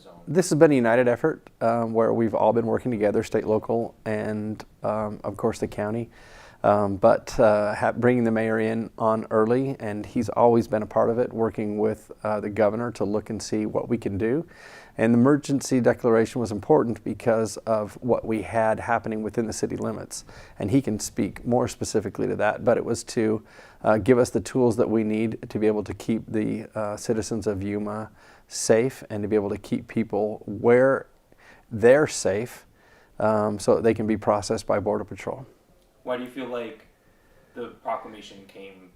zone? This has been a united effort where we've all been working together, state, local, and of course the county. Bringing the mayor in on early, and he's always been a part of it, working with the governor to look and see what we can do. And the emergency declaration was important because of what we had happening within the city limits. And he can speak more specifically to that, but it was to give us the tools that we need to be able to keep the citizens of Yuma safe and to be able to keep people where they're safe so that they can be processed by Border Patrol. Why do you feel like the proclamation came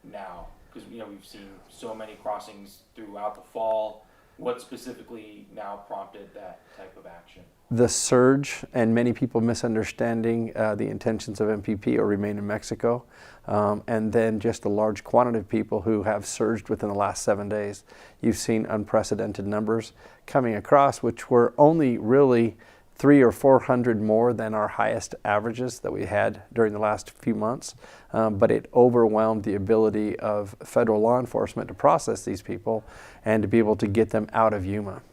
now? Because we've seen so many crossings throughout the fall. What specifically now prompted that type of action? The surge and many people misunderstanding the intentions of MPP or remain in Mexico, and then just the large quantity of people who have surged within the last 7 days. You've seen unprecedented numbers coming across, which were only really 300 or 400 more than our highest averages that we had during the last few months, but it overwhelmed the ability of federal law enforcement to process these people and to be able to get them out of Yuma.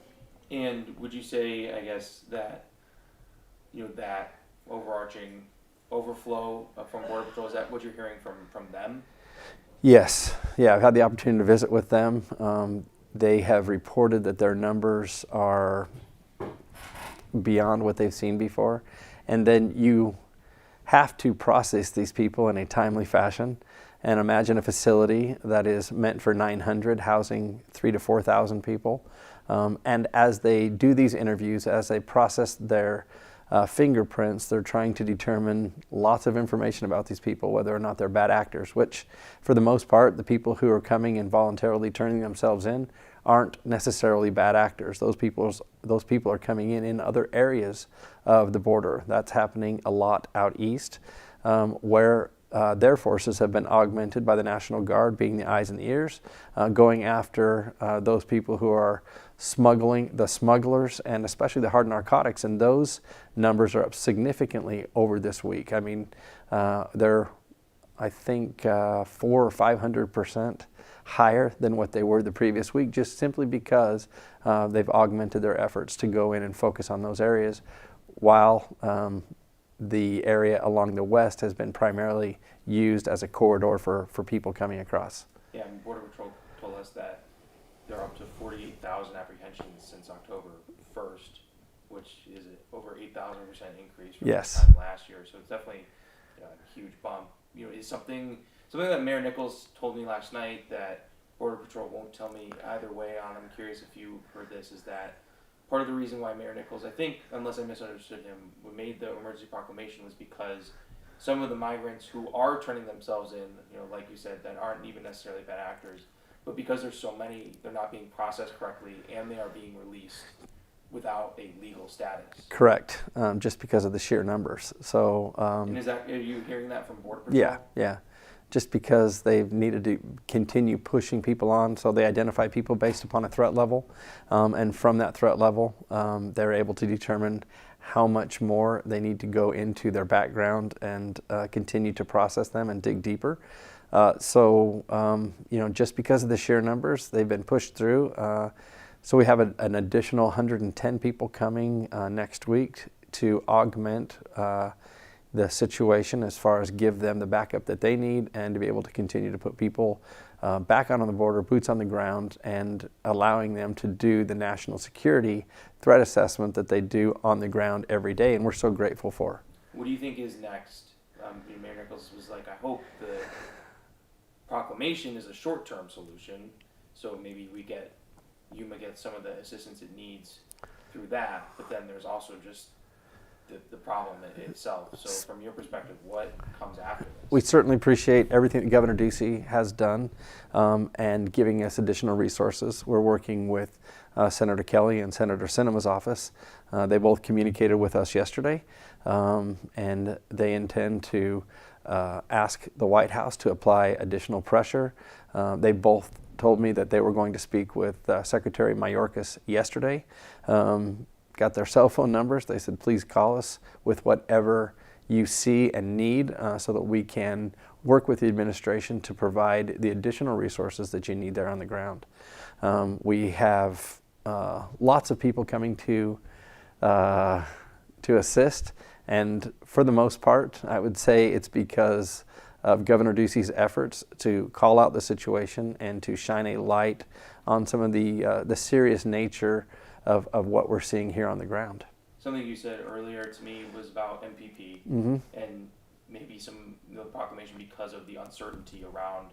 And would you say, I guess, that that overarching overflow from Border Patrol, is that what you're hearing from them? Yes, yeah, I've had the opportunity to visit with them. They have reported that their numbers are beyond what they've seen before, and then you have to process these people in a timely fashion. And imagine a facility that is meant for 900 housing 3,000 to 4,000 people, and as they do these interviews, as they process their fingerprints, they're trying to determine lots of information about these people, whether or not they're bad actors, which for the most part the people who are coming and voluntarily turning themselves in aren't necessarily bad actors. Those people are coming in other areas of the border. That's happening a lot out east, where their forces have been augmented by the National Guard being the eyes and the ears, going after those people who are smuggling, the smugglers, and especially the hard narcotics. And those numbers are up significantly over this week. I mean, they're, I think, 400 or 500% higher than what they were the previous week, just simply because they've augmented their efforts to go in and focus on those areas, while the area along the west has been primarily used as a corridor for people coming across. Yeah, and Border Patrol told us that they're up to 48,000 apprehensions since October 1st, which is over 8,000% increase from Yes. this time last year. So it's definitely a huge bump. Is something that Mayor Nichols told me last night that Border Patrol won't tell me either way on. I'm curious if you heard this, is that part of the reason why Mayor Nichols, I think, unless I misunderstood him, made the emergency proclamation was because some of the migrants who are turning themselves in, like you said, that aren't even necessarily bad actors, but because there's so many, they're not being processed correctly and they are being released without a legal status. Correct, just because of the sheer numbers. So, and are you hearing that from Border Patrol? Yeah. Just because they've needed to continue pushing people on, so they identify people based upon a threat level, and from that threat level, they're able to determine how much more they need to go into their background and continue to process them and dig deeper. Just because of the sheer numbers, they've been pushed through. So we have an additional 110 people coming next week to augment the situation as far as give them the backup that they need and to be able to continue to put people back on the border, boots on the ground, and allowing them to do the national security threat assessment that they do on the ground every day, and we're so grateful for. What do you think is next? Mayor Nichols was like, I hope the proclamation is a short-term solution, so maybe Yuma gets some of the assistance it needs through that, but then there's also just the problem itself. So from your perspective, what comes after this? We certainly appreciate everything that Governor Ducey has done and giving us additional resources. We're working with Senator Kelly and Senator Sinema's office. They both communicated with us yesterday, and they intend to ask the White House to apply additional pressure. They both told me that they were going to speak with Secretary Mayorkas yesterday. Got their cell phone numbers. They said, please call us with whatever you see and need so that we can work with the administration to provide the additional resources that you need there on the ground. We have lots of people coming to assist, and for the most part, I would say it's because of Governor Ducey's efforts to call out the situation and to shine a light on some of the serious nature of what we're seeing here on the ground. Something you said earlier to me was about MPP Mm-hmm. and maybe the proclamation because of the uncertainty around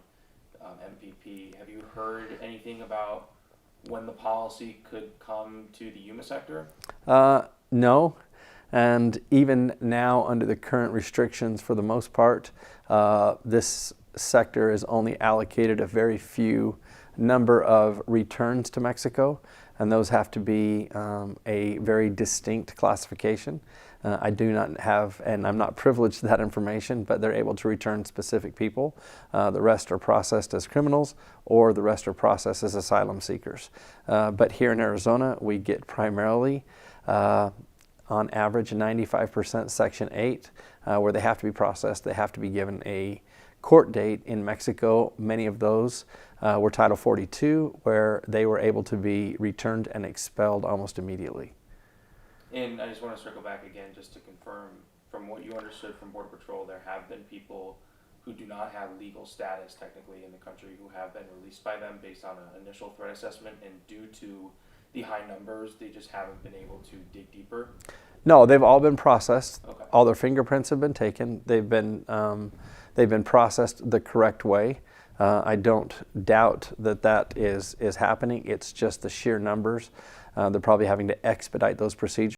MPP. Have you heard anything about when the policy could come to the Yuma sector? No, and even now under the current restrictions, for the most part, this sector is only allocated a very few number of returns to Mexico, and those have to be a very distinct classification. I do not have, and I'm not privileged to that information, but they're able to return specific people. The rest are processed as criminals, or the rest are processed as asylum seekers. But here in Arizona, we get primarily, on average, 95% Section 8, where they have to be processed. They have to be given a court date. In Mexico, many of those were Title 42, where they were able to be returned and expelled almost immediately. And I just want to circle back again just to confirm, from what you understood from Border Patrol, there have been people who do not have legal status technically in the country who have been released by them based on an initial threat assessment, and due to the high numbers, they just haven't been able to dig deeper? No, they've all been processed. Okay. All their fingerprints have been taken. They've been processed the correct way. I don't doubt that is happening. It's just the sheer numbers. They're probably having to expedite those procedures.